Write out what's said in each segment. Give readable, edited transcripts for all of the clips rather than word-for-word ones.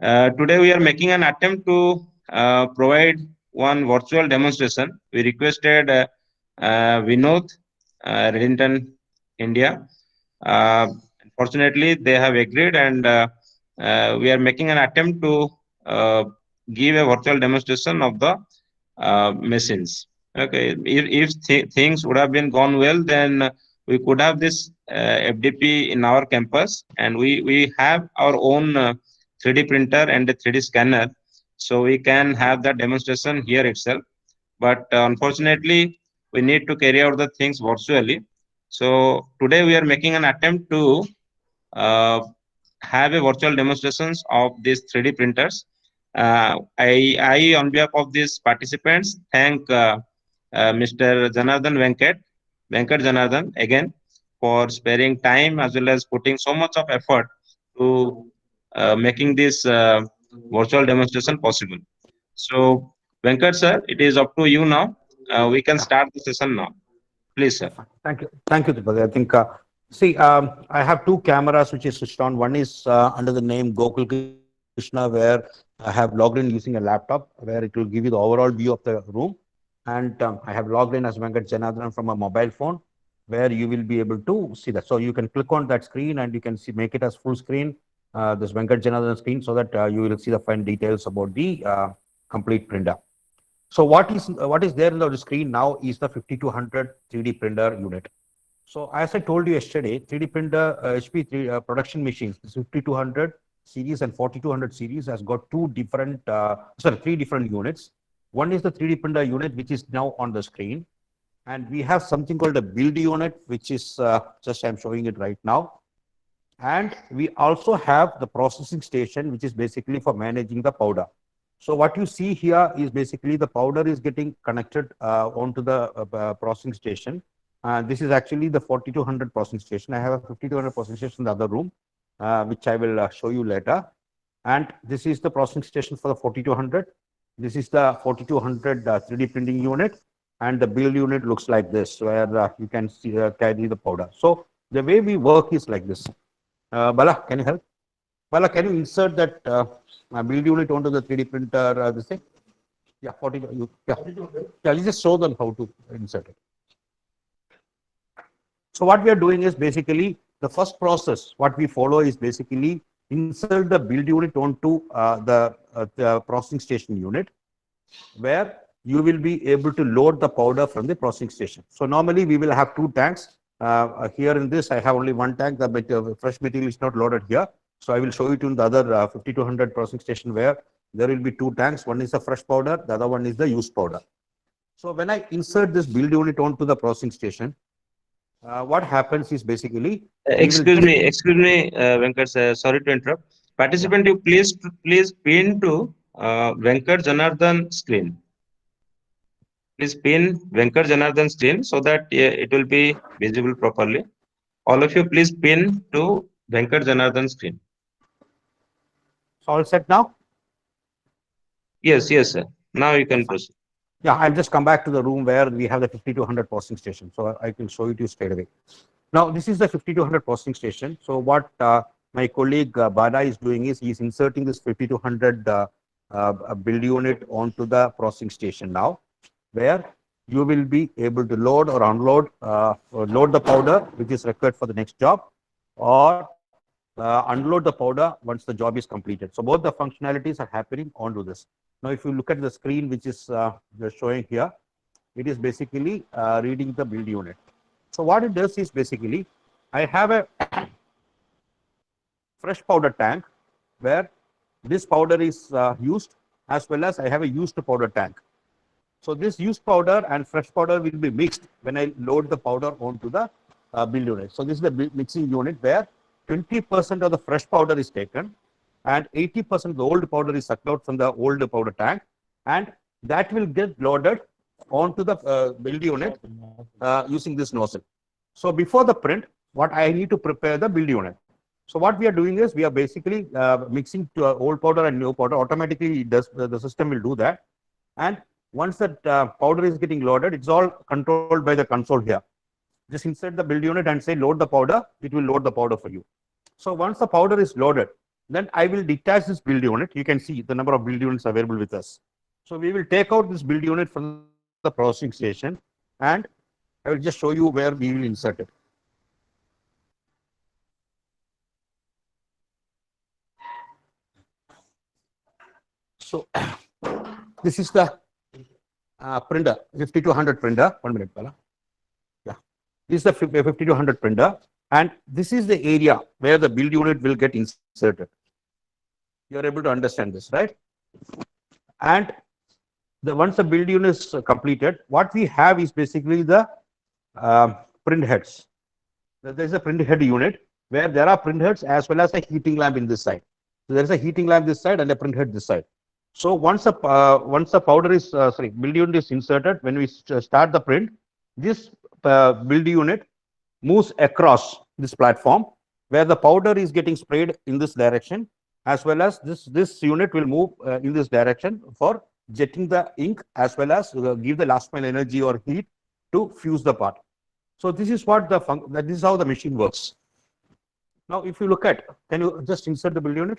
Today we are making an attempt to provide one virtual demonstration. We requested Vinod, Reddington, India. Uh, Unfortunately, they have agreed, and we are making an attempt to uh, give a virtual demonstration of the machines. Okay, if things would have been gone well, then we could have this FDP in our campus, and we have our own 3D printer and a 3D scanner, so we can have that demonstration here itself. But unfortunately, we need to carry out the things virtually. So today we are making an attempt to uh, have a virtual demonstrations of these 3D printers. On behalf of these participants, thank Mr. Janardhan Venkat Janardhan again for sparing time as well as putting so much of effort to making this virtual demonstration possible. So, Venkat sir, it is up to you now. We can Yeah, start the session now. Please, yeah, sir. fine. Thank you, Tripati. I think, see, I have two cameras which is switched on. One is under the name Gokul Krishna, where I have logged in using a laptop, where it will give you the overall view of the room. And I have logged in as Venkat Janardhan from a mobile phone, where you will be able to see that. So you can click on that screen and you can see, make it as full screen, this Venkat Janardhan screen, so that you will see the fine details about the complete printer. So what is there on the screen now is the 5200 3D printer unit. So as I told you yesterday, 3D printer HP3 production machines, this 5200 series and 4200 series has got three different units. One is the 3D printer unit, which is now on the screen, and we have something called a build unit, which is just I'm showing it right now. And we also have the processing station, which is basically for managing the powder. So what you see here is basically the powder is getting connected onto the processing station. This is actually the 4200 processing station. I have a 5200 processing station in the other room, which I will show you later. And this is the processing station for the 4200. This is the 4200 3D printing unit. And the build unit looks like this, where you can see carry the powder. So the way we work is like this. Bala, can you help? Bala, can you insert that build unit onto the 3D printer? This thing? Yeah, 40. Yeah, you just show them how to insert it. So what we are doing is basically the first process. What we follow is basically insert the build unit onto the processing station unit, where you will be able to load the powder from the processing station. So normally we will have two tanks. Here in this, I have only one tank. The fresh material is not loaded here. So I will show it in the other 5200 processing station, where there will be two tanks. One is the fresh powder, the other one is the used powder. So when I insert this build unit onto the processing station, what happens is basically we will check. Excuse me, Venkat sir. Sorry to interrupt. Yeah. Participant, you please pin to Venkat Janardhan screen. Please pin Venkat Janardhan screen so that it will be visible properly. All of you, please pin to Venkat Janardhan screen. So all set now? Yes, yes, sir. Now you Yeah, can fine. proceed. Yeah, I'll just come back to the room where we have the 5200 processing station. So I can show it to you straight away. Now, this is the 5200 processing station. So what my colleague Bada is doing is he's inserting this 5200 build unit onto the processing station now, where you will be able to load or unload, or load the powder, which is required for the next job, or unload the powder once the job is completed. So both the functionalities are happening onto this. Now, if you look at the screen, which is showing here, it is basically reading the build unit. So what it does is basically, I have a fresh powder tank where this powder is used, as well as I have a used powder tank. So this used powder and fresh powder will be mixed when I load the powder onto the build unit. So this is the mixing unit where 20% of the fresh powder is taken and 80% of the old powder is sucked out from the old powder tank, and that will get loaded onto the build unit using this nozzle. So before the print, what I need to prepare the build unit. So what we are doing is we are basically mixing to old powder and new powder. Automatically, it does, the system will do that. And once that powder is getting loaded, it's all controlled by the console here. Just insert the build unit and say load the powder. It will load the powder for you. So once the powder is loaded, Then I will detach this build unit. You can see the number of build units available with us. So we will take out this build unit from the processing station, and I will just show you where we will insert it. So this is the printer, 5200 printer. 1 minute, Bala. Yeah, this is the 5200 printer, and this is the area where the build unit will get inserted. You are able to understand this, right? And once the build unit is completed, what we have is basically the print heads. There is a print head unit where there are print heads as well as a heating lamp in this side. So there is a heating lamp this side and a print head this side. So once the powder is build unit is inserted, when we start the print, this build unit moves across this platform where the powder is getting sprayed in this direction, as well as this unit will move in this direction for jetting the ink, as well as give the last mile energy or heat to fuse the part. So this is what this is how the machine works. Now, if you look at, can you just insert the build unit?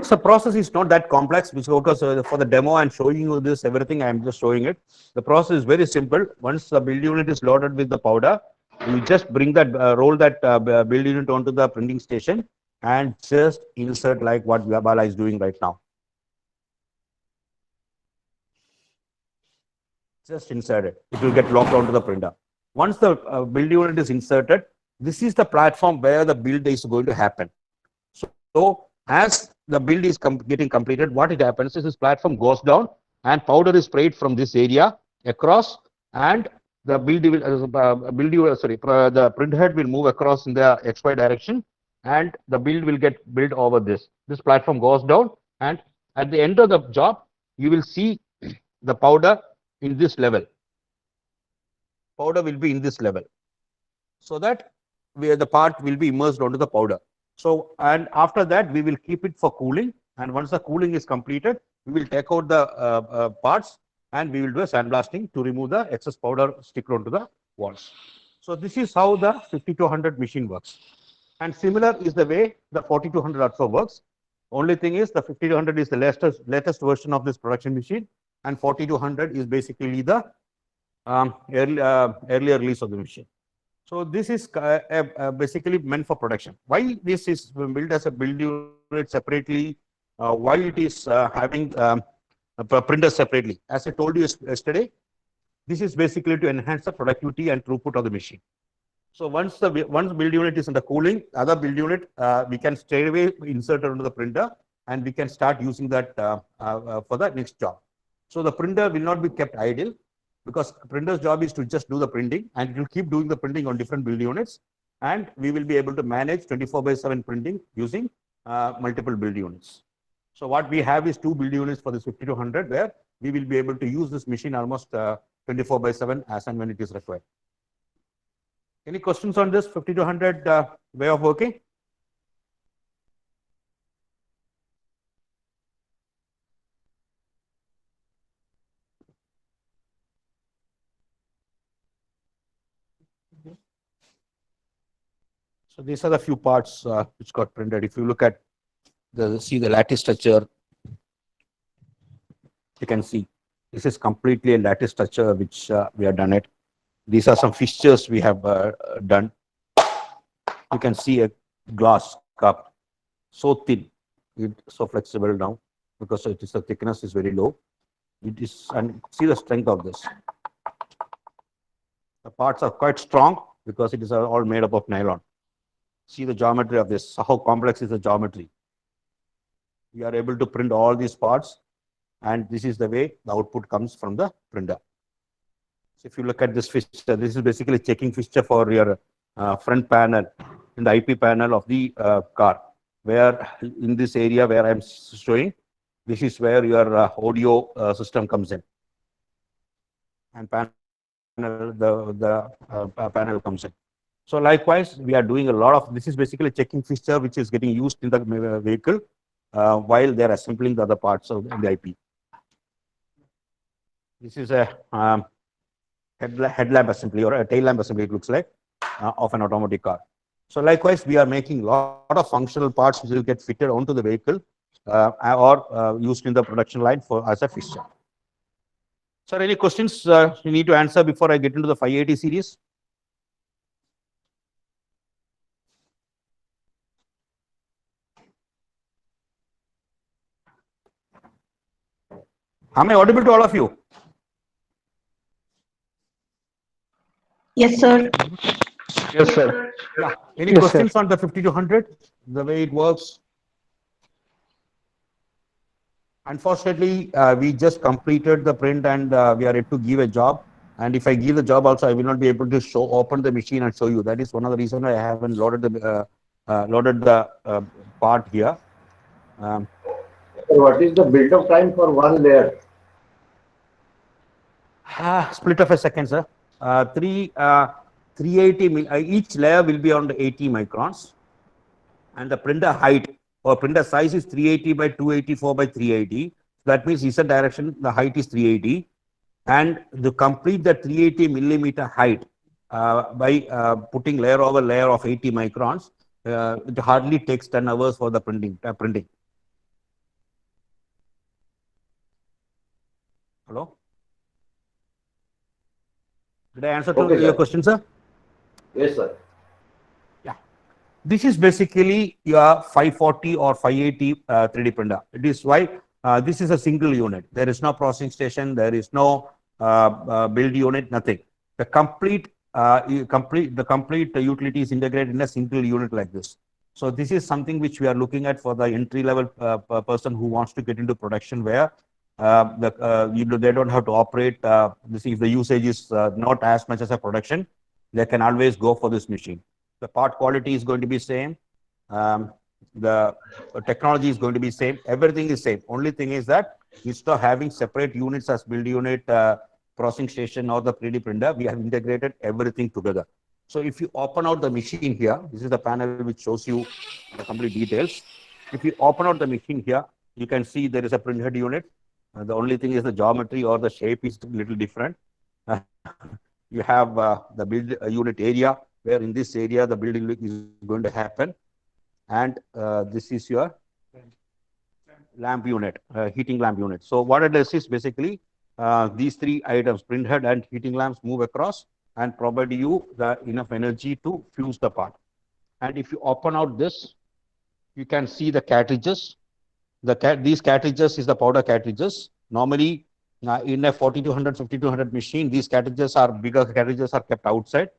So process is not that complex, because for the demo I'm showing you this everything, I'm just showing it. The process is very simple. Once the build unit is loaded with the powder, you just bring that roll that build unit onto the printing station and just insert like what Bala is doing right now. Just insert it. It will get locked onto the printer. Once the build unit is inserted, this is the platform where the build is going to happen. So as the build is getting completed, what it happens is this platform goes down and powder is sprayed from this area across, and the the print head will move across in the XY direction, and the build will get built over this. This platform goes down, and at the end of the job, you will see the powder in this level. Powder will be in this level, so that where the part will be immersed onto the powder. So, and after that, we will keep it for cooling. And once the cooling is completed, we will take out the parts and we will do a sandblasting to remove the excess powder stick onto the walls. So this is how the 5200 machine works. And similar is the way the 4200 also works. Only thing is the 5200 is the latest version of this production machine, and 4200 is basically the earlier release of the machine. So this is basically meant for production. Why this is built as a build unit separately? Why it is having a printer separately? As I told you yesterday, this is basically to enhance the productivity and throughput of the machine. So once build unit is under cooling, other build unit we can straight away insert it into the printer, and we can start using that for the next job. So the printer will not be kept idle, because printer's job is to just do the printing, and it will keep doing the printing on different build units, and we will be able to manage 24/7 printing using multiple build units. So what we have is 2 build units for this 5200, where we will be able to use this machine almost 24/7 as and when it is required. Any questions on this 5200 way of working? So these are the few parts which got printed. If you look at see the lattice structure, you can see this is completely a lattice structure which we have done it. These are some fixtures we have done. You can see a glass cup, so thin, so flexible now, because it is the thickness is very low. It is, and see the strength of this. The parts are quite strong because it is all made up of nylon. See the geometry of this, how complex is the geometry. We are able to print all these parts, and this is the way the output comes from the printer. So if you look at this fixture, this is basically checking fixture for your front panel in the IP panel of the car, where in this area where I'm showing, this is where your audio system comes in, and panel panel comes in. So likewise, we are doing a lot of, this is basically a checking fixture which is getting used in the vehicle while they're assembling the other parts of the IP. This is a headlamp assembly or a tail lamp assembly, it looks like, of an automatic car. So likewise, we are making a lot of functional parts which will get fitted onto the vehicle or used in the production line for as a fixture. Sir, any questions you need to answer before I get into the 580 series? Am I audible to all of you? Yes, sir. Yes, sir. Yeah. Any Yes, questions sir. on the 5200, the way it works? Unfortunately, we just completed the print and we are yet to give a job. And if I give the job also, I will not be able to open the machine and show you. That is one of the reasons I haven't loaded the part here. What is the build-up time for one layer? Split of a second, sir. 380, each layer will be on the 80 microns. And the printer height or printer size is 380 by 284 by 380. That means Z direction, the height is 380. And to complete the 380 millimeter height by putting layer over layer of 80 microns, it hardly takes 10 hours for the printing. Hello? Did I answer to your question, sir? Yes, sir. Yeah. This is basically your 540 or 580 3D printer. It is why this is a single unit. There is no processing station. There is no build unit, nothing. The complete utility is integrated in a single unit like this. So this is something which we are looking at for the entry level person who wants to get into production where they don't have to operate. If the usage is not as much as a production, they can always go for this machine. The part quality is going to be same. The technology is going to be same. Everything is same. Only thing is that instead of having separate units as build unit, processing station or the 3D printer, we have integrated everything together. So if you open out the machine here, this is the panel which shows you the complete details. If you open out the machine here, you can see there is a printhead unit. The only thing is the geometry or the shape is a little different. You have the build unit area, where in this area the building is going to happen. And this is your lamp unit, heating lamp unit. So what it is basically these three items, printhead and heating lamps, move across and provide you the enough energy to fuse the part. And if you open out this, you can see the cartridges. These cartridges is the powder cartridges. Normally, in a 4200, 5200 machine, these cartridges are bigger cartridges are kept outside.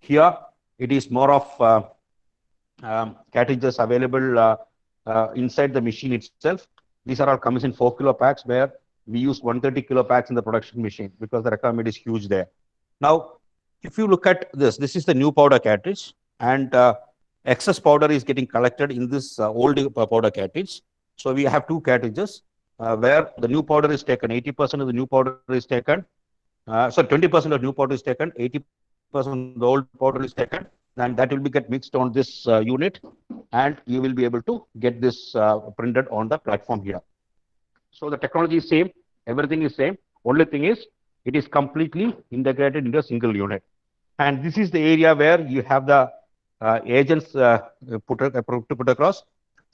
Here, it is more of cartridges available inside the machine itself. These are all comes in 4 kilo packs where we use 130 kilo packs in the production machine because the requirement is huge there. Now, if you look at this is the new powder cartridge and excess powder is getting collected in this old powder cartridge. So we have two cartridges where the new powder is taken, 80% of the new powder is taken. So 20% of new powder is taken, 80% of the old powder is taken, and that will be get mixed on this unit, and you will be able to get this printed on the platform here. So the technology is same, everything is same. Only thing is it is completely integrated into a single unit. And this is the area where you have the agents put across.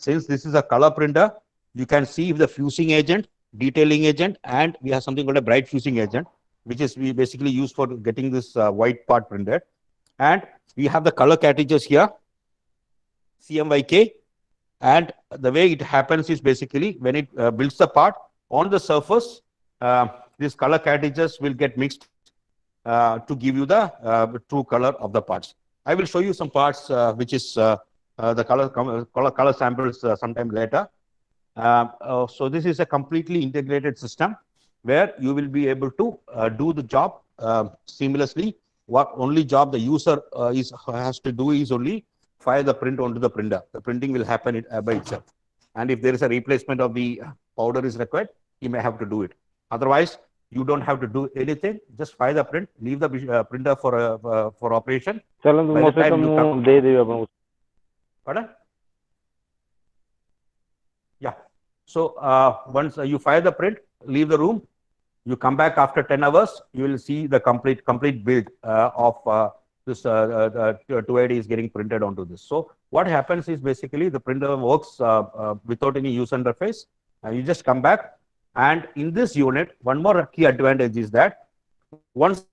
Since this is a color printer, you can see the fusing agent, detailing agent, and we have something called a bright fusing agent, which is we basically use for getting this white part printed. And we have the color cartridges here, CMYK. And the way it happens is basically when it builds the part on the surface, these color cartridges will get mixed to give you the true color of the parts. I will show you some parts which is the color samples sometime later. So this is a completely integrated system where you will be able to do the job seamlessly. What only job the user has to do is only fire the print onto the printer. The printing will happen by itself. And if there is a replacement of the powder is required, you may have to do it. Otherwise, You don't have to do anything. Just fire the print, leave the printer for operation. ଚାଲନ୍ତୁ By ମୋ the time ସହିତ you ମୁଁ come, ଦେଇଦେବି ଆପଣଙ୍କୁ pardon? Yeah. So once you fire the print, leave the room. You come back after 10 hours, you will see the complete build of this 280 is getting printed onto this. So what happens is basically the printer works without any user interface. You just come back, and in this unit, one more key advantage is that once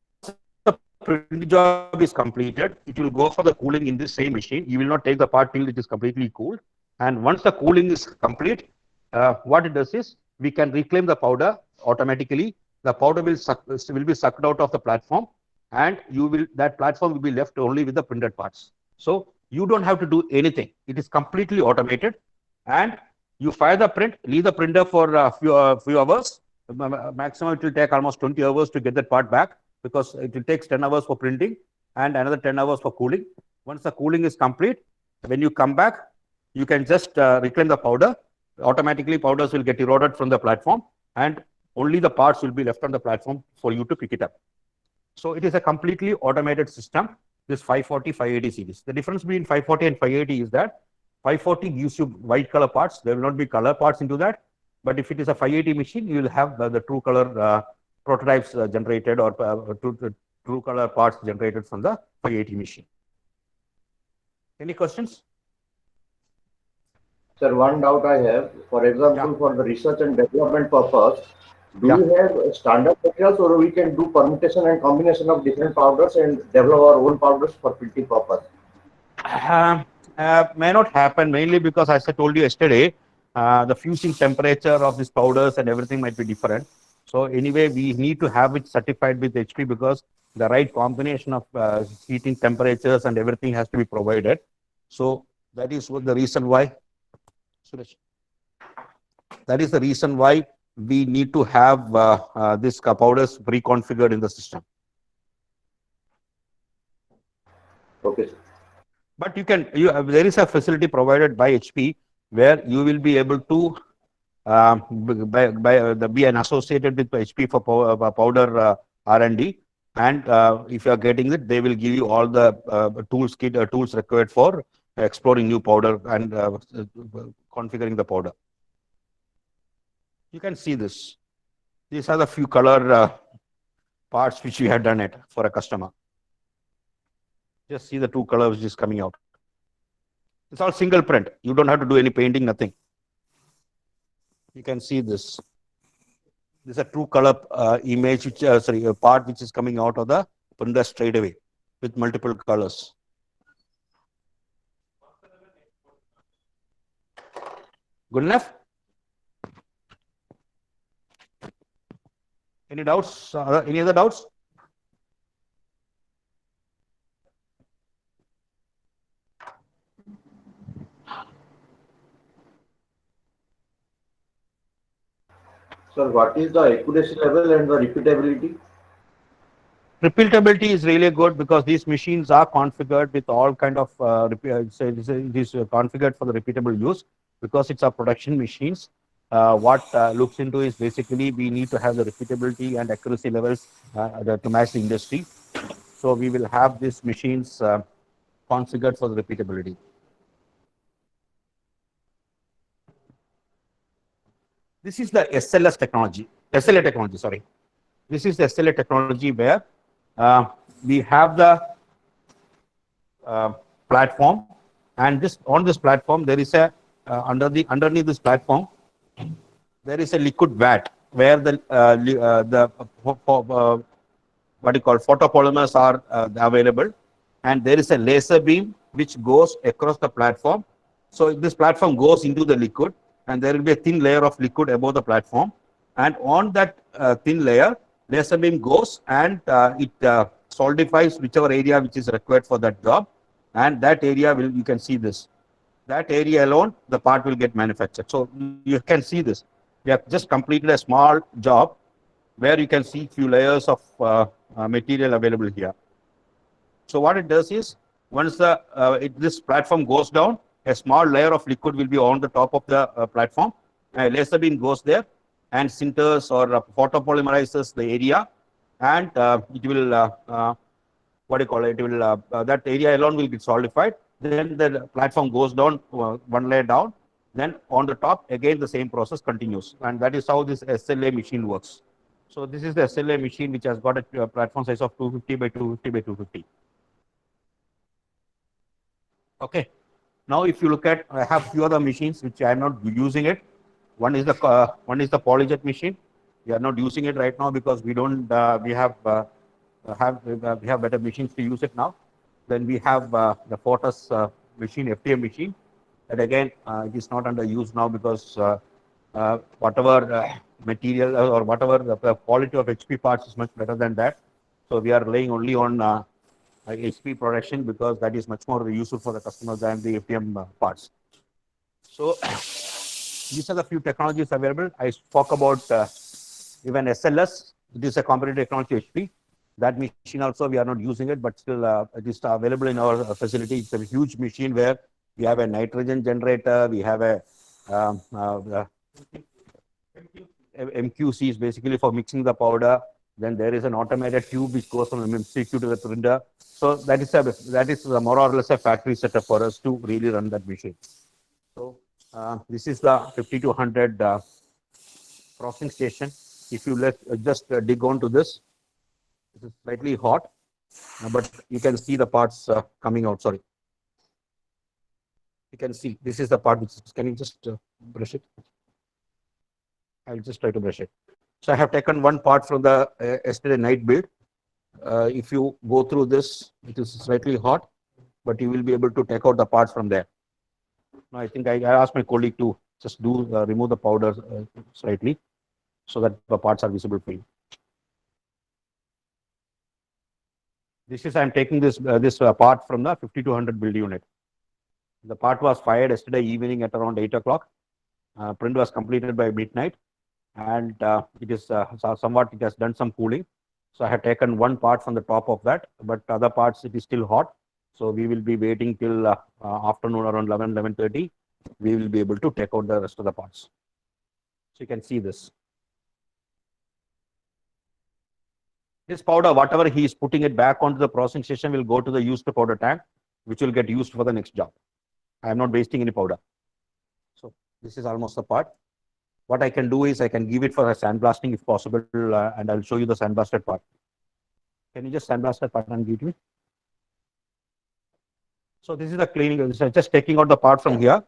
the print job is completed, it will go for the cooling in this same machine. You will not take the part till it is completely cooled. And once the cooling is complete, what it does is we can reclaim the powder automatically. The powder will be sucked out of the platform, and that platform will be left only with the printed parts. So you don't have to do anything. It is completely automated, and you fire the print, leave the printer for a few hours. Maximum it will take almost 20 hours to get that part back, because it will take 10 hours for printing and another 10 hours for cooling. Once the cooling is complete, when you come back, you can just reclaim the powder. Automatically powders will get eroded from the platform, and only the parts will be left on the platform for you to pick it up. So it is a completely automated system, this 540, 580 series. The difference between 540 and 580 is that 540 gives you white color parts. There will not be color parts into that. But if it is a 580 machine, you will have the true color prototypes generated, or true color parts generated from the 580 machine. Any questions? Sir, one doubt I have. For example, for the research and development purpose, do we have standard materials, or we can do permutation and combination of different powders and develop our own powders for printing purpose? May not happen, mainly because, as I told you yesterday, the fusing temperature of these powders and everything might be different. So anyway, we need to have it certified with HP, because the right combination of heating temperatures and everything has to be provided. So that is the reason why. Suresh, that is the reason why we need to have these powders pre-configured in the system. Okay, sir. But there is a facility provided by HP where you will be able to be an associated with HP for powder R&D. And if you are getting it, they will give you all the tools required for exploring new powder and configuring the powder. You can see this. These are the few color parts which we have done it for a customer. Just see the two colors which is coming out. It's all single print. You don't have to do any painting, nothing. You can see this. This is a true color image, a part which is coming out of the printer straight away with multiple colors. Good enough? Any doubts? Any other doubts? Sir, what is the accuracy level and the repeatability? Repeatability is really good, because these machines are configured with all kind of it is configured for the repeatable use, because it's our production machines. What looks into is basically we need to have the repeatability and accuracy levels to match the industry. So we will have these machines configured for the repeatability. This is the SLA technology, sorry. This is the SLA technology where we have the platform, and on this platform there is a underneath this platform there is a liquid vat where the what you call photopolymers are available, and there is a laser beam which goes across the platform. So this platform goes into the liquid, and there will be a thin layer of liquid above the platform, and on that thin layer, laser beam goes and it solidifies whichever area which is required for that job, and that area you can see this. That area alone, the part will get manufactured. So you can see this. We have just completed a small job where you can see few layers of material available here. So what it does is, once this platform goes down, a small layer of liquid will be on the top of the platform. A laser beam goes there, and sinters or photopolymerizes the area, and it will what do you call it? It will that area alone will be solidified. Then the platform goes down one layer down. Then on the top again the same process continues, and that is how this SLA machine works. So this is the SLA machine which has got a platform size of 250 by 250 by 250. Okay. Now, if you look at, I have few other machines which I am not using it. One is the polyjet machine. We are not using it right now because we don't. We have better machines to use it now. Then we have the Fortis machine, FTM machine. That again, it is not under use now because whatever material or whatever the quality of HP parts is much better than that. So we are relying only on HP production because that is much more useful for the customers than the FTM parts. So these are the few technologies available. I spoke about even SLS. It is a competitive technology HP. That machine also we are not using it, but still it is available in our facility. It's a huge machine where we have a nitrogen generator. We have a MQC is basically for mixing the powder. Then there is an automated tube which goes from MCQ to the printer. So that is more or less a factory setup for us to really run that machine. So this is the 5200 processing station. If you just dig onto this, it is slightly hot, but you can see the parts coming out. Sorry, you can see this is the part which is, can you just brush it? I'll just try to brush it. So I have taken one part from the yesterday night build. If you go through this, it is slightly hot, but you will be able to take out the parts from there. Now I think I asked my colleague to just remove the powder slightly so that the parts are visible for you. This is I'm taking this part from the 5200 build unit. The part was fired yesterday evening at around 8 o'clock. Print was completed by midnight, and it is somewhat it has done some cooling. So I have taken one part from the top of that, but other parts it is still hot. So we will be waiting till afternoon around 11:30. We will be able to take out the rest of the parts. So you can see this. This powder, whatever he is putting it back onto the processing station, will go to the used powder tank, which will get used for the next job. I am not wasting any powder. So this is almost the part. What I can do is I can give it for a sandblasting if possible, and I'll show you the sandblasted part. Can you just sandblast that part and give it me? So this is the cleaning. Just taking out the part from here.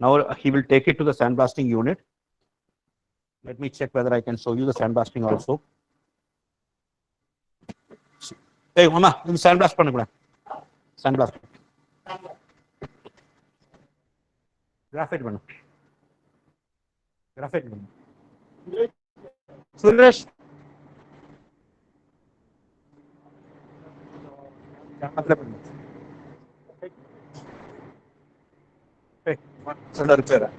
Now he will take it to the sandblasting unit. Let me check whether I can show you the sandblasting also. Hey, Mama, in sandblast panna. Sandblast. Graphite panna. Graphite panna. Suresh. Hey, sandal repair.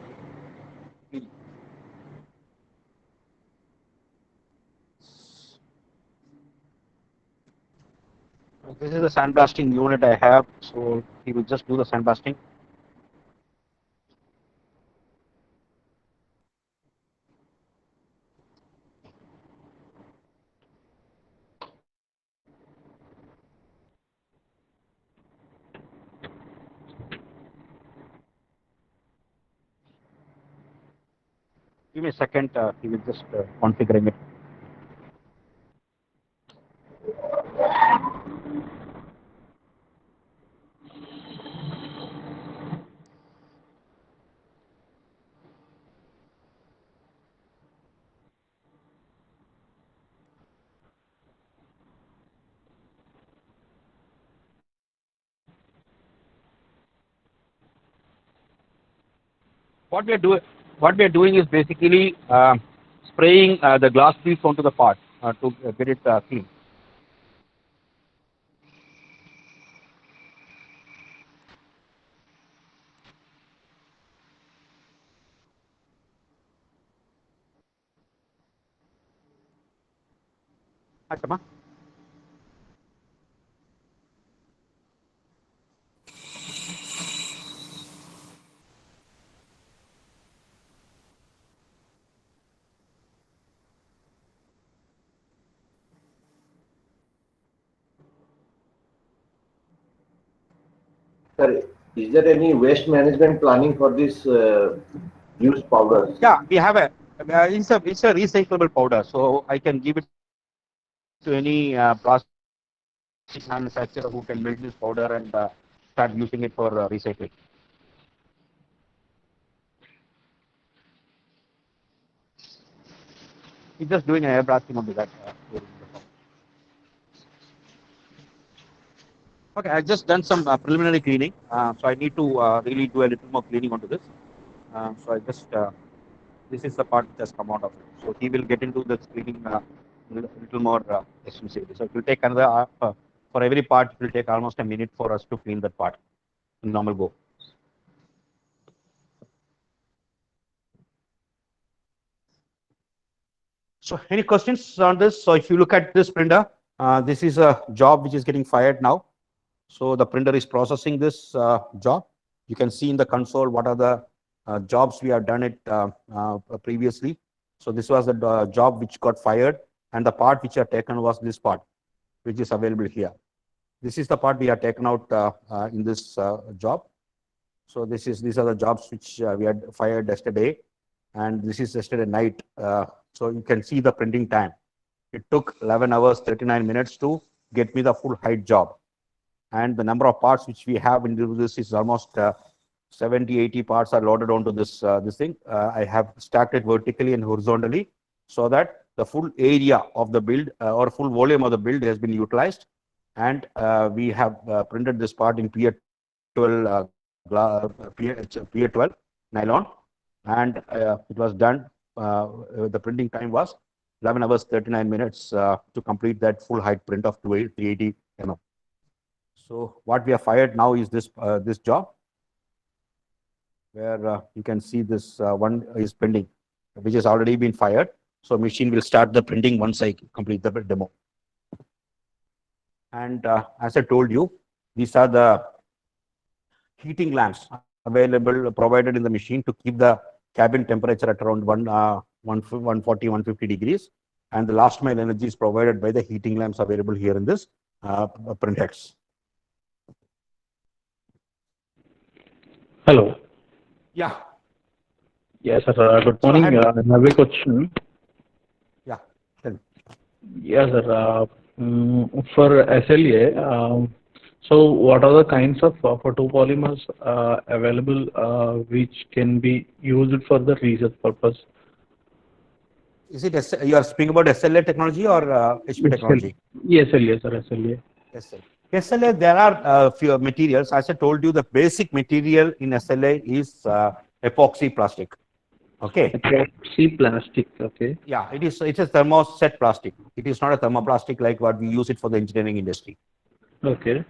This is the sandblasting unit I have, so he will just do the sandblasting. Give me a second, he will just configuring it. What we are doing is basically spraying the glass piece onto the part to get it clean. Achha, Sir, is there any waste management planning for this used powders? Yeah, we have it's a recyclable powder, so I can give it to any plastic manufacturer who can build this powder and start using it for recycling. He's just doing an air blasting onto that. Okay, I just done some preliminary cleaning, so I need to really do a little more cleaning onto this. So I just this is the part which has come out of it. So he will get into the cleaning little more extensively. So it will take another for every part. It will take almost a minute for us to clean that part in normal go. So any questions on this? So if you look at this printer, this is a job which is getting fired now. So the printer is processing this job. You can see in the console what are the jobs we have done it previously. So this was the job which got fired, and the part which are taken was this part, which is available here. This is the part we have taken out in this job. So these are the jobs which we had fired yesterday, and this is yesterday night. So you can see the printing time. It took 11 hours 39 minutes to get me the full height job, and the number of parts which we have into this is almost 70-80 parts are loaded onto this this thing. I have stacked it vertically and horizontally so that the full area of the build or full volume of the build has been utilized, and we have printed this part in PA12 PA12 nylon, and it was done. The printing time was 11 hours 39 minutes to complete that full height print of 380 mm. So what we have fired now is this this job, where you can see this one is pending, which has already been fired. So machine will start the printing once I complete the demo. And as I told you, these are the heating lamps available, provided in the machine to keep the cabin temperature at around 140, 150 degrees. And the last mile energy is provided by the heating lamps available here in this printheads. Hello. Yeah. Yes, sir. Good morning. I have a question. Yeah. Tell me. Yes, sir. For SLA, so what are the kinds of photopolymers available which can be used for the research purpose? Is it you are speaking about SLA technology or HP technology? Yes, SLA, sir. SLA. SLA, there are few materials. As I told you, the basic material in SLA is epoxy plastic. Okay. Epoxy plastic. Okay. Yeah, it's a thermoset plastic. It is not a thermoplastic like what we use it for the engineering industry. Okay.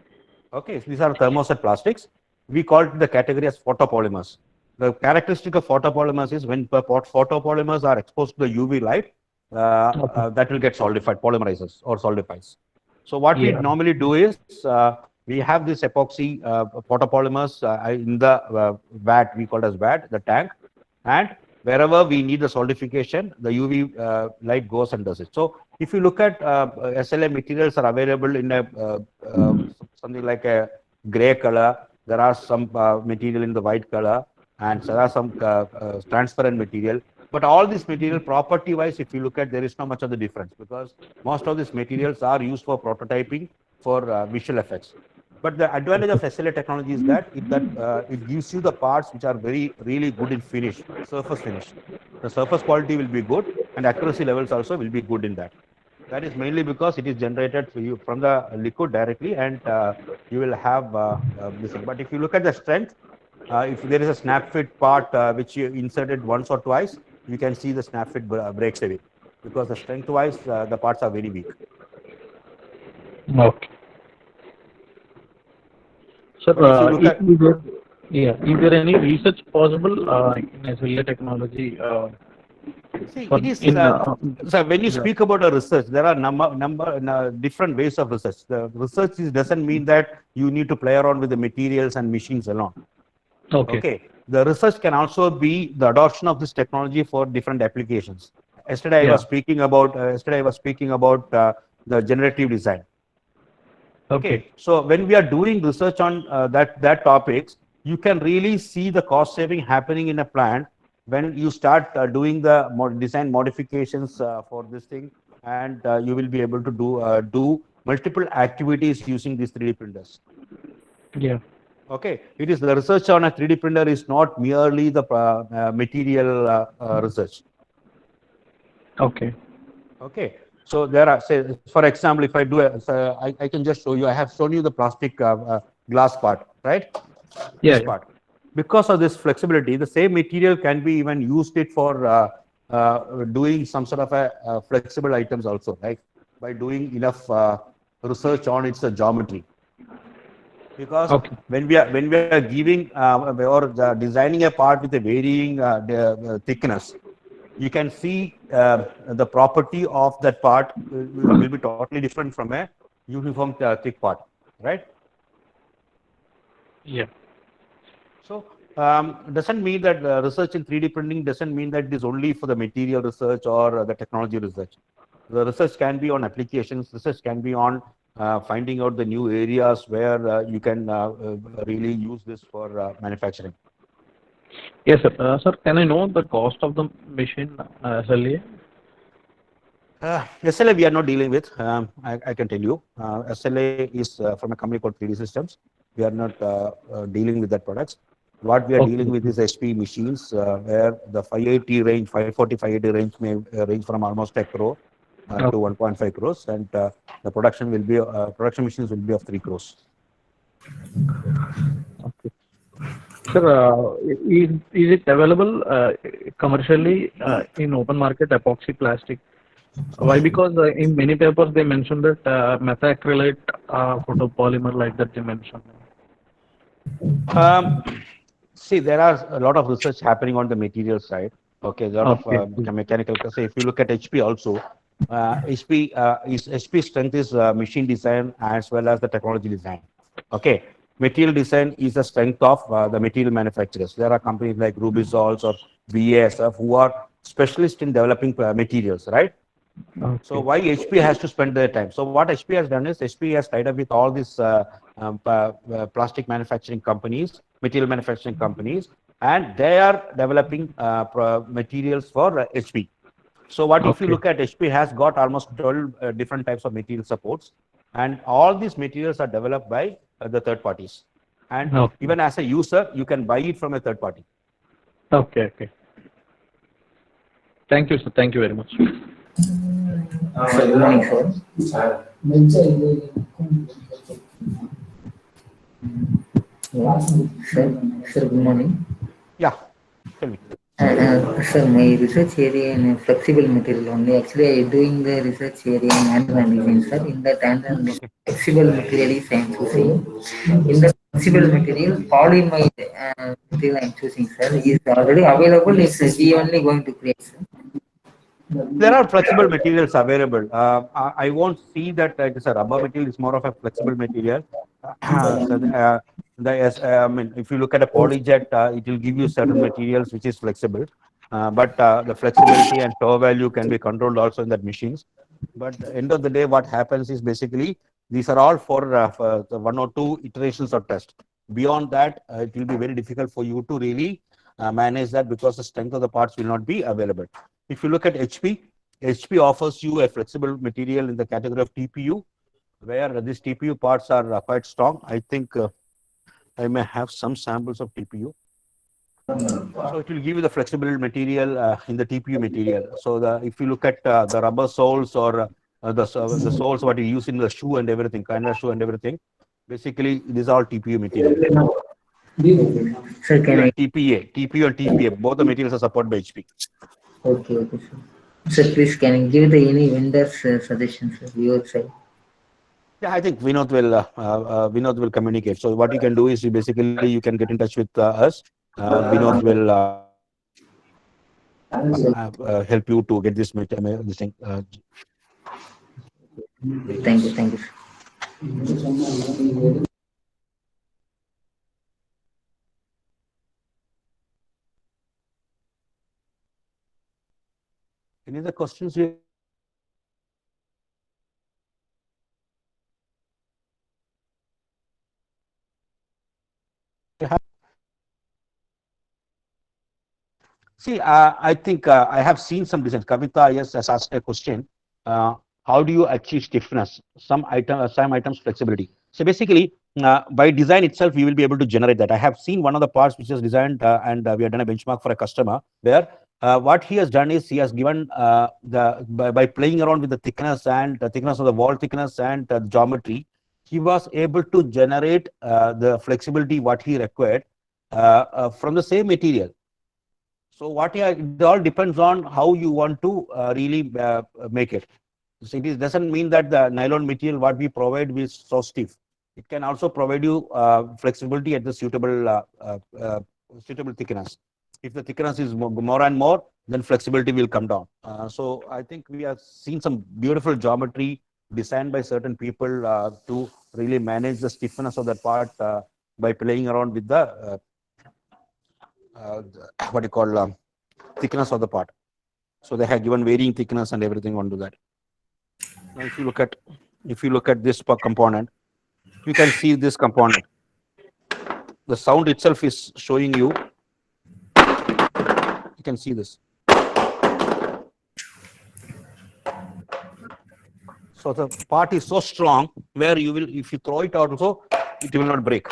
Okay, so these are thermoset plastics. We call it the category as photopolymers. The characteristic of photopolymers is when photopolymers are exposed to the UV light, that will get solidified, polymerizes or solidifies. So what we normally do is we have this epoxy photopolymers in the vat, we call it as vat, the tank, and wherever we need the solidification, the UV light goes and does it. So if you look at SLA materials are available in a something like a gray color. There are some material in the white color, and there are some transparent material. But all this material, property-wise, if you look at, there is not much of the difference because most of these materials are used for prototyping for visual effects. But the advantage of SLA technology is that it gives you the parts which are really good in finish, surface finish. The surface quality will be good, and accuracy levels also will be good in that. That is mainly because it is generated for you from the liquid directly, and you will have this. But if you look at the strength, if there is a snap fit part which you inserted once or twice, you can see the snap fit breaks away because the strength wise the parts are very weak. Okay. Sir, is there any research possible in SLA technology? See, it is, so when you speak about a research, there are different ways of research. The research doesn't mean that you need to play around with the materials and machines alone. Okay. The research can also be the adoption of this technology for different applications. Yesterday I was speaking about the generative design. Okay. So when we are doing research on that topics, you can really see the cost saving happening in a plant when you start doing the design modifications for this thing, and you will be able to do multiple activities using these 3D printers. Yeah. Okay, it is the research on a 3D printer is not merely the material research. Okay. Okay, so there are, say, for example, if I do I can just show you. I have shown you the plastic glass part, right? Yeah. This part. Because of this flexibility, the same material can be even used it for doing some sort of a flexible items also, right? By doing enough research on its geometry. Because Okay. when we are giving or designing a part with a varying thickness, you can see the property of that part will be totally different from a uniform thick part, right? Yeah. So doesn't mean that research in 3D printing doesn't mean that it is only for the material research or the technology research. The research can be on applications. Research can be on finding out the new areas where you can really use this for manufacturing. Yes, sir. Sir, can I know the cost of the machine SLA? SLA we are not dealing with. I can tell you. SLA is from a company called 3D Systems. We are not dealing with that products. What we are dealing with is HP machines, where the 580 range, 540, 580 range may range from almost a crore to 1.5 crores, and the production will be production machines will be of 3 crores. Okay. Sir, is it available commercially in open market epoxy plastic? Why? Because in many papers they mentioned that methacrylate photopolymer like that they mentioned. Um, See, there are a lot of research happening on the material side. Okay, a lot Okay. of mechanical. Say, if you look at HP also, HP strength is machine design as well as the technology design. Okay, material design is the strength of the material manufacturers. There are companies like Rubisols or BASF who are specialists in developing materials, right? So Okay. why HP has to spend their time? So what HP has done is HP has tied up with all these plastic manufacturing companies, material manufacturing companies, and they are developing materials for HP. So what if you Okay. look at HP has got almost 12 different types of material supports, and all these materials are developed by the third parties. And Okay. even as a user, you can buy it from a third party. Okay. Okay. Thank you, sir. Thank you very much. Sir, good morning, sir. Yeah. Sir, good morning. Yeah, tell me. Sir, my research area in flexible material only. Actually, I doing the research area in annual design, sir. In that annual Okay. flexible material is I am choosing. In the flexible material, polymer material I am choosing, sir. Is already available. Is we only going to create, sir. There are flexible materials available. I won't see that it is a rubber material. It's more of a flexible material. So I mean, if you look at a polyjet, it will give you certain materials which is flexible. But the flexibility and power value can be controlled also in that machines. But at the end of the day, what happens is basically these are all for the one or two iterations of test. Beyond that, it will be very difficult for you to really manage that because the strength of the parts will not be available. If you look at HP, HP offers you a flexible material in the category of TPU, where these TPU parts are quite strong. I think I may have some samples of TPU. So it will give you the flexible material in the TPU material. So if you look at the rubber soles or the soles what you use in the shoe and everything, canvas shoe and everything, basically it is all TPU material. Sir, can I? TPU and TPA, both the materials are supported by HP. Okay, okay, sir. Sir, please can you give the any vendors suggestions, sir, your side? Yeah, I think Vinod will communicate. So what you can do is you can get in touch with us. Vinod will help you to get this thing. Thank you, thank you, sir. Any other questions? You See, I think I have seen some designs. Kavita, yes, has asked a question. How do you achieve stiffness? Some items flexibility. So basically, by design itself, we will be able to generate that. I have seen one of the parts which is designed, and we have done a benchmark for a customer where what he has done is he has given by playing around with the thickness and the thickness of the wall thickness and geometry, he was able to generate the flexibility what he required from the same material. So it all depends on how you want to really make it. So it doesn't mean that the nylon material what we provide is so stiff. It can also provide you flexibility at the suitable thickness. If the thickness is more and more, then flexibility will come down. So I think we have seen some beautiful geometry designed by certain people to really manage the stiffness of that part by playing around with the what you call thickness of the part. So they have given varying thickness and everything onto that. Now, if you look at this component, you can see this component. The sound itself is showing you. You can see this. So the part is so strong where you will, if you throw it out also, it will not break.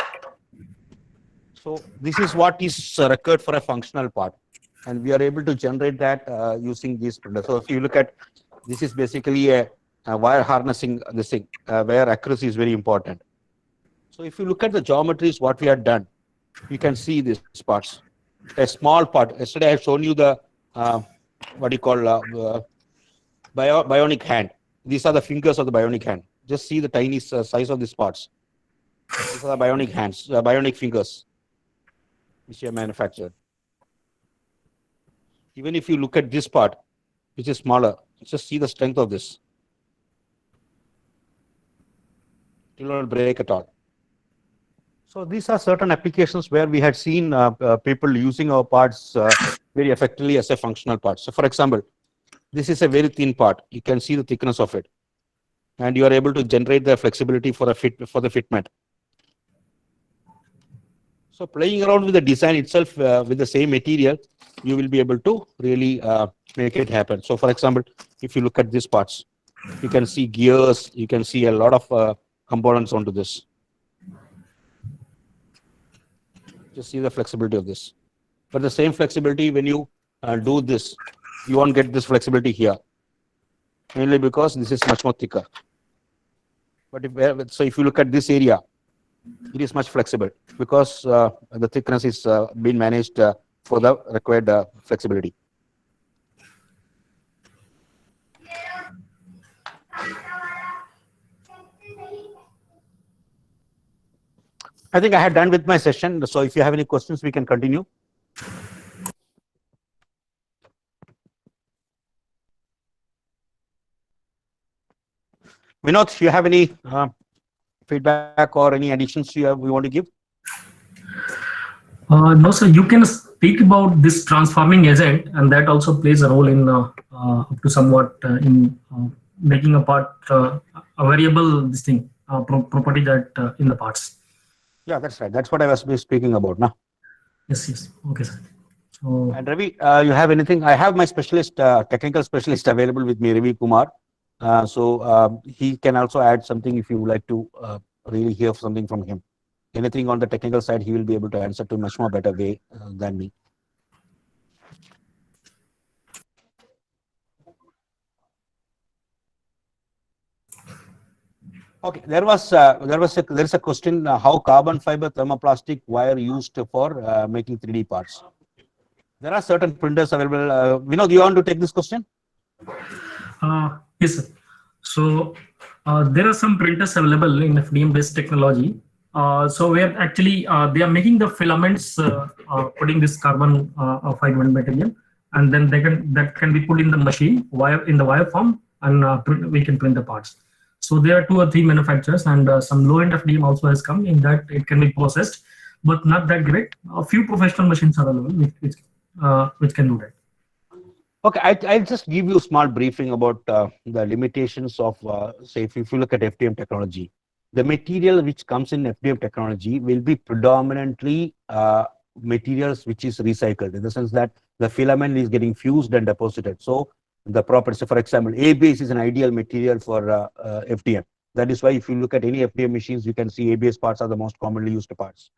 So this is what is required for a functional part, and we are able to generate that using these printers. So if you look at, this is basically a wire harnessing this thing where accuracy is very important. So if you look at the geometries, what we have done, you can see these parts. A small part. Yesterday I have shown you the what you call bionic hand. These are the fingers of the bionic hand. Just see the tiny size of these parts. These are the bionic hands, bionic fingers, which are manufactured. Even if you look at this part, which is smaller, just see the strength of this. It will not break at all. So these are certain applications where we had seen people using our parts very effectively as a functional part. So for example, this is a very thin part. You can see the thickness of it, and you are able to generate the flexibility for the fitment. So playing around with the design itself with the same material, you will be able to really make it happen. So for example, if you look at these parts, you can see gears, you can see a lot of components onto this. Just see the flexibility of this. But the same flexibility when you do this, you won't get this flexibility here, mainly because this is much more thicker. But if you look at this area, it is much flexible because the thickness is being managed for the required flexibility. I think I had done with my session. So if you have any questions, we can continue. Vinod, do you have any feedback or any additions we want to give? No, sir. You can speak about this transforming agent, and that also plays a role in up to somewhat in making a part a variable this thing property that in the parts. Yeah, that's right. That's what I was speaking about now. Yes. Okay, sir. So, and Ravi, you have anything? I have my specialist, technical specialist available with me, Ravi Kumar. So he can also add something if you would like to really hear something from him. Anything on the technical side, he will be able to answer to a much more better way than me. Okay, there is a question: how carbon fiber thermoplastic wire used for making 3D parts? There are certain printers available. Vinod, do you want to take this question? Yes, sir. So there are some printers available in FDM-based technology. So where actually they are making the filaments, putting this carbon fiber material, and then that can be put in the machine in the wire form, and we can print the parts. So there are 2 or 3 manufacturers, and some low-end FDM also has come in that it can be processed, but not that great. A few professional machines are available which can do that. Okay, I'll just give you a small briefing about the limitations of, say, if you look at FDM technology. The material which comes in FDM technology will be predominantly materials which is recycled, in the sense that the filament is getting fused and deposited. So the properties, for example, ABS is an ideal material for FDM. That is why if you look at any FDM machines, you can see ABS parts are the most commonly used parts.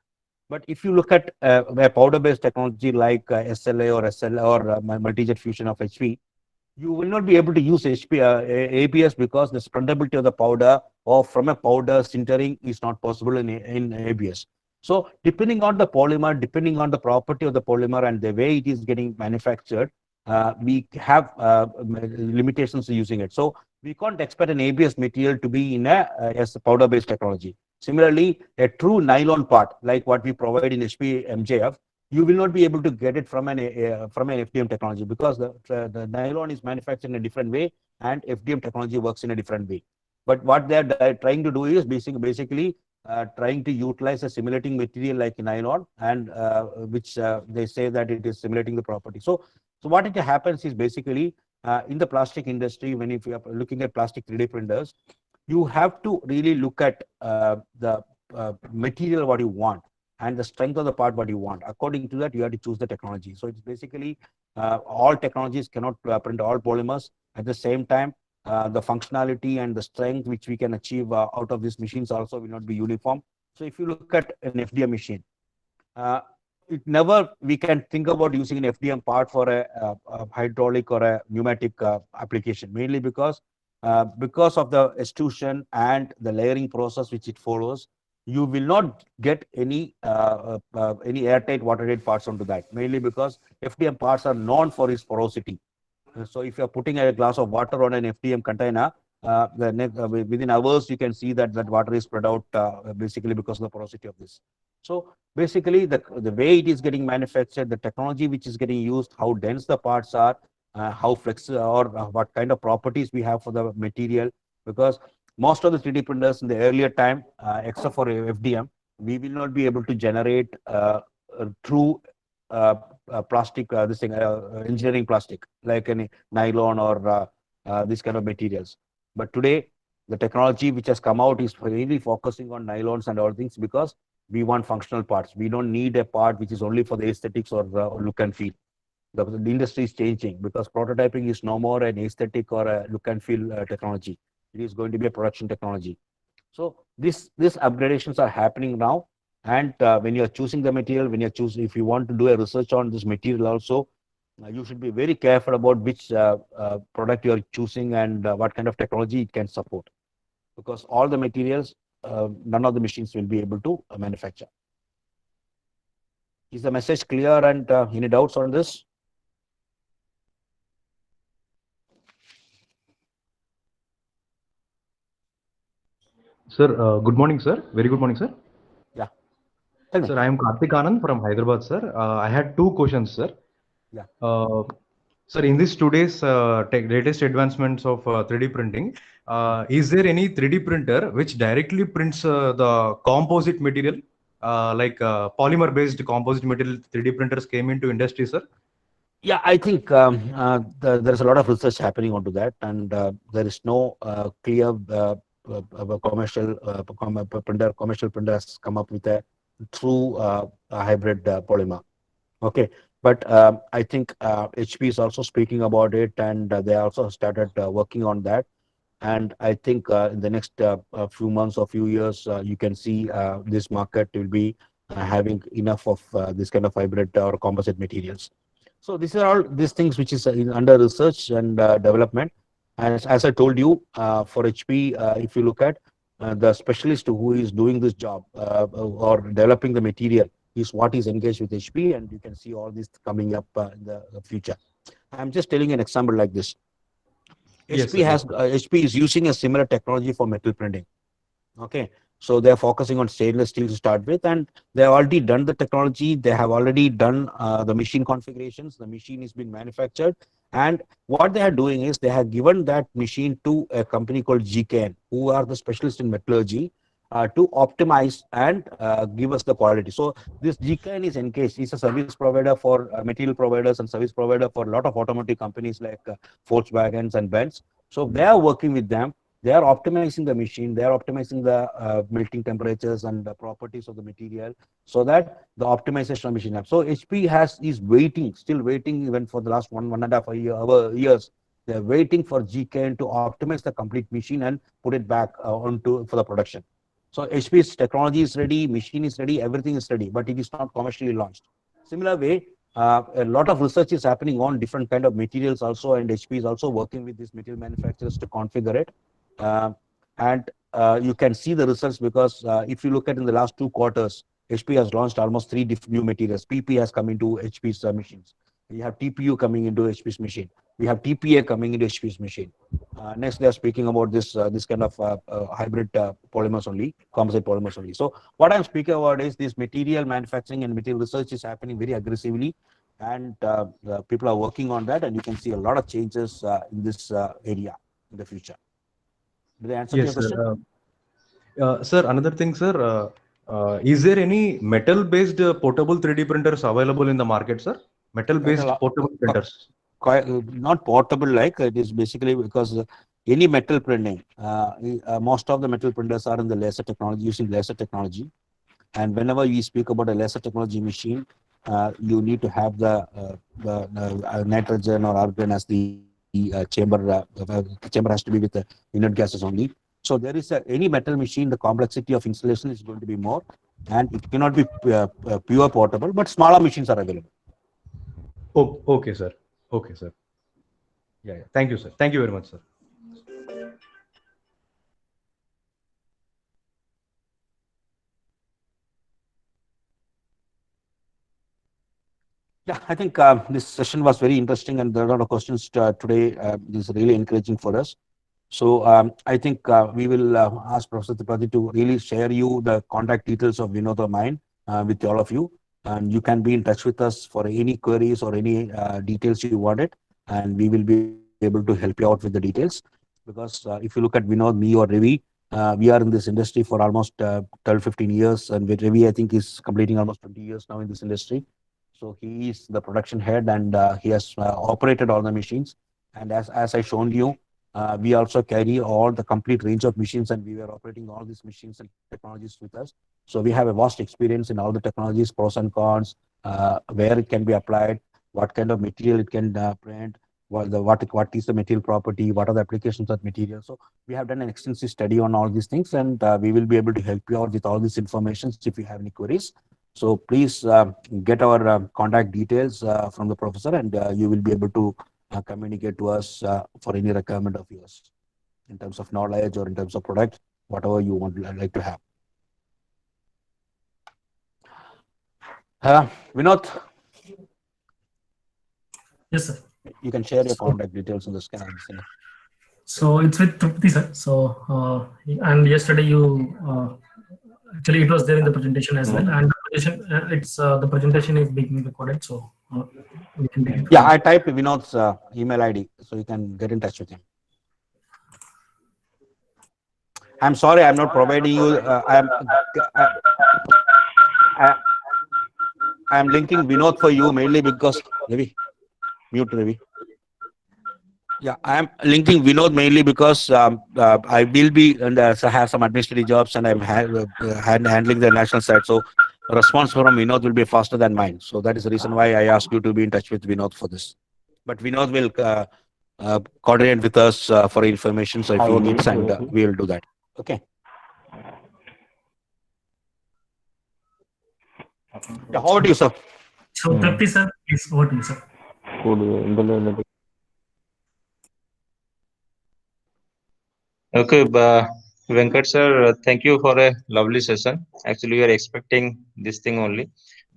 But if you look at a powder-based technology like SLA or SL or multi-jet fusion of HP, you will not be able to use ABS because the spreadability of the powder or from a powder sintering is not possible in ABS. So depending on the polymer, depending on the property of the polymer and the way it is getting manufactured, we have limitations to using it. So we can't expect an ABS material to be in as a powder-based technology. Similarly, a true nylon part, like what we provide in HP MJF, you will not be able to get it from an FDM technology because the nylon is manufactured in a different way and FDM technology works in a different way. But what they are trying to do is basically trying to utilize a simulating material like nylon, and which they say that it is simulating the property. So what it happens is basically in the plastic industry, when if you are looking at plastic 3D printers, you have to really look at the material what you want and the strength of the part what you want. According to that, you have to choose the technology. So it's basically all technologies cannot print all polymers at the same time. The functionality and the strength which we can achieve out of these machines also will not be uniform. So if you look at an FDM machine, we can think about using an FDM part for a hydraulic or a pneumatic application, mainly because of the extrusion and the layering process which it follows. You will not get any airtight, watertight parts onto that, mainly because FDM parts are known for its porosity. So if you're putting a glass of water on an FDM container, within hours, you can see that water is spread out basically because of the porosity of this. So basically, the way it is getting manufactured, the technology which is getting used, how dense the parts are, how flexible or what kind of properties we have for the material, because most of the 3D printers in the earlier time, except for FDM, we will not be able to generate true plastic, engineering plastic, like any nylon or this kind of materials. But today, the technology which has come out is really focusing on nylons and all things because we want functional parts. We don't need a part which is only for the aesthetics or look and feel. The industry is changing because prototyping is no more an aesthetic or a look and feel technology. It is going to be a production technology. So these upgradations are happening now. And when you are choosing the material, if you want to do a research on this material also, you should be very careful about which product you are choosing and what kind of technology it can support. Because all the materials, none of the machines will be able to manufacture. Is the message clear, and any doubts on this? Sir, good morning, sir. Very good morning, sir. Yeah. Sir, I am Karthik Anand from Hyderabad, sir. I had two questions, sir. Yeah. Sir, in this today's latest advancements of 3D printing, is there any 3D printer which directly prints the composite material, like polymer-based composite material 3D printers came into industry, sir? Yeah, I think there's a lot of research happening onto that, and there is no clear commercial printer has come up with a true hybrid polymer. Okay, but I think HP is also speaking about it, and they also started working on that. And I think in the next few months or few years, you can see this market will be having enough of this kind of hybrid or composite materials. So these are all these things which is under research and development. And as I told you, for HP, if you look at the specialist who is doing this job or developing the material is what is engaged with HP, and you can see all this coming up in the future. I'm just telling an example like this. Yes, HP is using a similar technology for metal printing. Okay, so they're focusing on stainless steel to start with, and they have already done the technology. They have already done the machine configurations. The machine is being manufactured, and what they are doing is they have given that machine to a company called GKN, who are the specialists in metallurgy, to optimize and give us the quality. So this GKN is engaged. He's a service provider for material providers and service provider for a lot of automotive companies like Volkswagens and Benz. So they are working with them they are optimizing the machine, they are optimizing the melting temperatures and the properties of the material, so that the optimization of machine. So HP is waiting, still waiting, even for the last 1.5 years. They're waiting for GKN to optimize the complete machine and put it back onto for the production. So HP's technology is ready, machine is ready, everything is ready, but it is not commercially launched. Similar way, a lot of research is happening on different kind of materials also, and HP is also working with these material manufacturers to configure it. And you can see the results, because if you look at in the last 2 quarters, HP has launched almost 3 different new materials. PP has come into HP's machines. We have TPU coming into HP's machine. We have TPA coming into HP's machine. Next, they are speaking about this kind of hybrid polymers only, composite polymers only. So what I'm speaking about is this material manufacturing and material research is happening very aggressively, and people are working on that, and you can see a lot of changes in this area in the future. Did I answer your Yes, question? sir. Sir, another thing, sir. Is there any metal-based portable 3D printers available in the market, sir? Metal-based Metal, portable printers. not portable, like it is basically because any metal printing, most of the metal printers are in the laser technology, using laser technology. And whenever we speak about a laser technology machine, you need to have the nitrogen or argon as the chamber. The chamber has to be with the inert gases only. So there is any metal machine, the complexity of installation is going to be more, and it cannot be pure portable, but smaller machines are available. Oh, okay, sir. Okay, sir. Yeah, yeah. Thank you, sir. Thank you very much, sir. Yeah, I think this session was very interesting, and there are a lot of questions today. This is really encouraging for us. So I think we will ask Professor Tripathi to really share you the contact details of Vinod or mine with all of you. And you can be in touch with us for any queries or any details you wanted, and we will be able to help you out with the details. Because if you look at Vinod, me, or Ravi, we are in this industry for almost 12, 15 years. And with Ravi, I think is completing almost 20 years now in this industry. So he is the production head, and he has operated all the machines. And as I shown you, we also carry all the complete range of machines, and we were operating all these machines and technologies with us. So we have a vast experience in all the technologies, pros and cons, where it can be applied, what kind of material it can print, what is the material property, what are the applications of material. So we have done an extensive study on all these things, and we will be able to help you out with all this information if you have any queries. So please get our contact details from the professor, and you will be able to communicate to us for any requirement of yours in terms of knowledge or in terms of product, whatever you want like to have. Vinod, Yes, sir. you can share your contact details on the scan. So it's with Trupti, sir. So and yesterday you actually it was there in the presentation as well, and the presentation the presentation is being recorded, so we can take it. Yeah, I typed Vinod's email ID, so you can get in touch with him. I'm sorry, I'm not providing you. I'm linking Vinod for you mainly because Ravi, mute Ravi. Yeah, I'm linking Vinod mainly because I will be and have some administrative jobs, and I'm handling the national side. So response from Vinod will be faster than mine. So that is the reason why I asked you to be in touch with Vinod for this. But Vinod will coordinate with us for information. So if he needs, and we will do that. Okay. Yeah, how do you, sir? So Trupti, sir, please over to you, sir. Okay, Venkat sir, thank you for a lovely session. Actually, we are expecting this thing only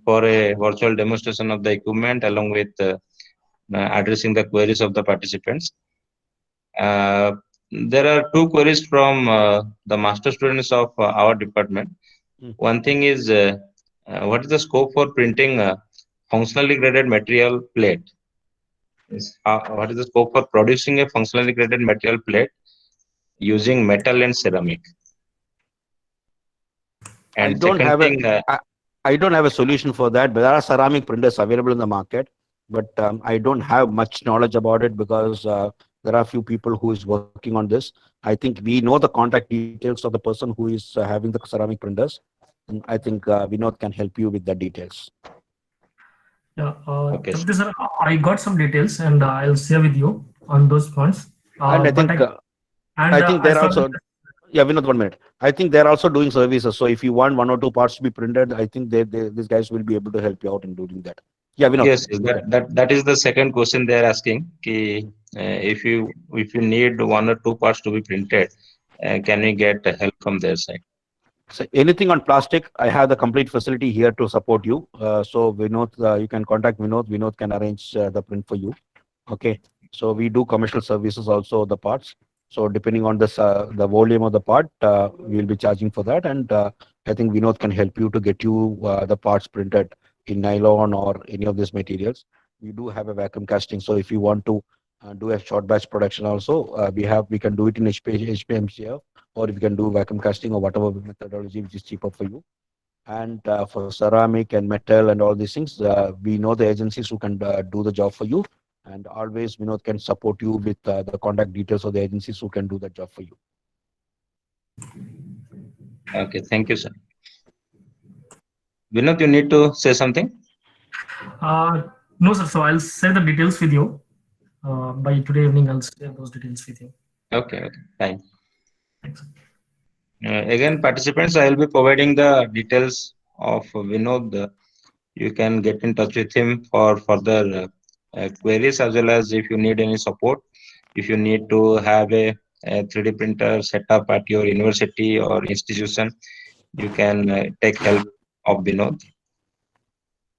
for a virtual demonstration of the equipment along with addressing the queries of the participants. There are two queries from the master students of our department. One thing is, what is the scope for printing functionally graded material plate? What is the scope for producing a functionally graded material plate using metal and ceramic? And I don't have a solution for that, but there are ceramic printers available in the market. But I don't have much knowledge about it because There are a few people who is working on this. I think we know the contact details of the person who is having the ceramic printers. And I think Vinod can help you with the details. Yeah, Okay. Tripti sir, I got some details and I'll share with you on those points. And I But think and I think as they're far as also, yeah, Vinod, 1 minute. I think they're also doing services. So if you want 1 or 2 parts to be printed, I think these guys will be able to help you out in doing that. Yeah, Vinod, Yes, please go ahead. that is the second question they are asking. Ki, if you need 1 or 2 parts to be printed, can we get help from their side? So anything on plastic, I have the complete facility here to support you. So Vinod, you can contact Vinod. Vinod can arrange the print for you. Okay. So we do commercial services also the parts. So depending on the volume of the part, we will be charging for that. And I think Vinod can help you to get you the parts printed in nylon or any of these materials. We do have a vacuum casting. So if you want to do a short batch production also, we can do it in HPMCF, or if you can do vacuum casting or whatever methodology which is cheaper for you. And for ceramic and metal and all these things, we know the agencies who can do the job for you. And always Vinod can support you with the contact details of the agencies who can do that job for you. Okay, thank you, sir. Vinod, you need to say something? no, sir. So I'll share the details with you. By today evening, I'll share those details with you. Okay, fine. Thanks. Again, participants, I will be providing the details of Vinod. You can get in touch with him for further queries, as well as if you need any support. If you need to have a 3D printer set up at your university or institution, you can take help of Vinod.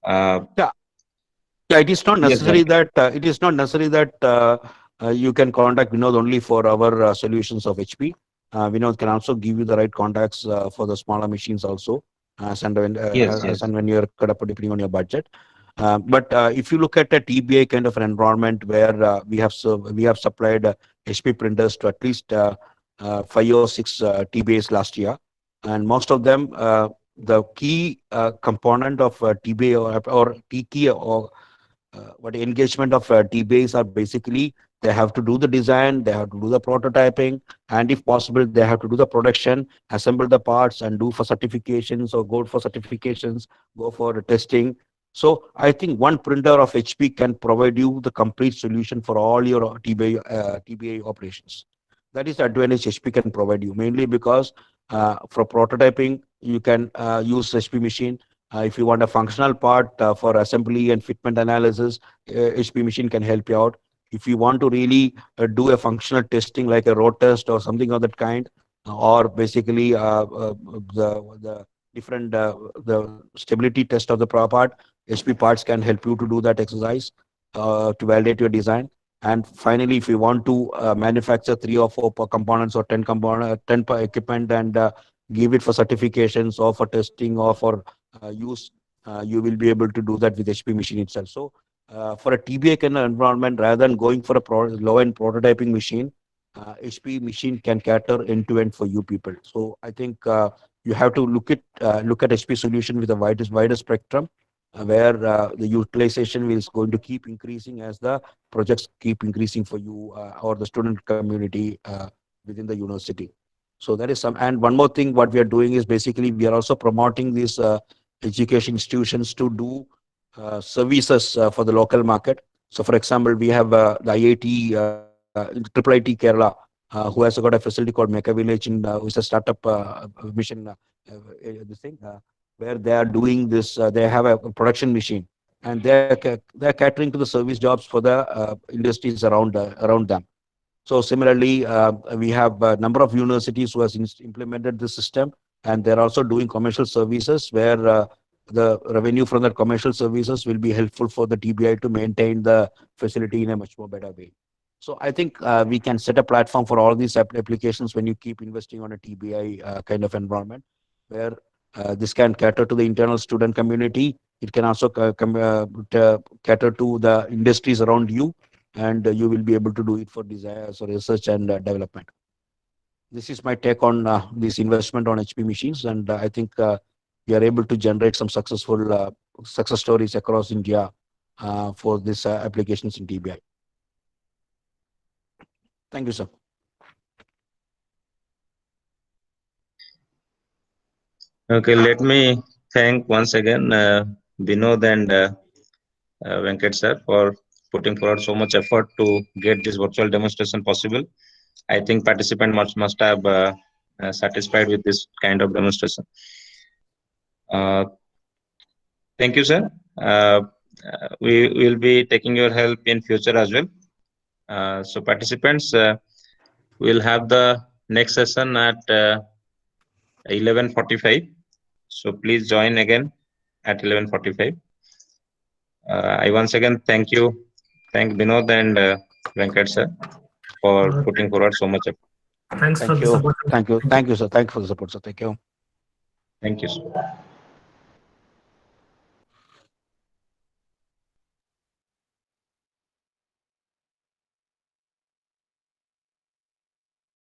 Yeah. Yeah, it is not Yes, necessary that you can contact Vinod only for our solutions of HP. Vinod can also give you the right contacts for the smaller machines also, yes, as yes. and when you're cut up depending on your budget. But if you look at a TBI kind of an environment where we have supplied HP printers to at least 5 or 6 TBAs last year, and most of them, the key component of TBA or key or what engagement of TBAs are basically they have to do the design, they have to do the prototyping, and if possible, they have to do the production, assemble the parts, and do for certifications or go for certifications, go for the testing. So I think one printer of HP can provide you the complete solution for all your TBA operations. That is the advantage HP can provide you, mainly because for prototyping, you can use HP machine. If you want a functional part for assembly and fitment analysis, HP machine can help you out. If you want to really do a functional testing like a road test or something of that kind, or basically the different the stability test of the part, HP parts can help you to do that exercise to validate your design. And finally, if you want to manufacture 3 or 4 components or 10 per equipment and give it for certifications or for testing or for use, you will be able to do that with HP machine itself. So for a TBA kind of environment, rather than going for a low-end prototyping machine, HP machine can cater end-to-end for you people. So I think you have to look at HP solution with a wider spectrum, where the utilization is going to keep increasing as the projects keep increasing for you or the student community within the university. So that is some. And one more thing, what we are doing is basically we are also promoting these education institutions to do services for the local market. So, for example, we have the IIT, IIIT Kerala, who has got a facility called Mecca Village, which is a startup mission. This thing where they are doing this, they have a production machine, and they're catering to the service jobs for the industries around them. So similarly, we have a number of universities who has implemented the system, and they're also doing commercial services where the revenue from the commercial services will be helpful for the TBI to maintain the facility in a much more better way. So I think we can set a platform for all these applications when you keep investing on a TBI kind of environment, where this can cater to the internal student community. It can also cater to the industries around you, and you will be able to do it for desires or research and development. This is my take on this investment on HP machines, and I think we are able to generate some successful success stories across India for these applications in TBI. Thank you, sir. Okay, let me thank once again Vinod and Venkat sir for putting forward so much effort to get this virtual demonstration possible. I think participant must have satisfied with this kind of demonstration. Thank you, sir. We will be taking your help in future as well. So participants, we'll have the next session at 11:45. So please join again at 11:45. I once again thank Vinod and Venkat sir for putting forward so much effort. Thanks for Thank the you. support. Thank you. Thank you, sir. Thank you for the support, sir. Thank you. Thank you, sir.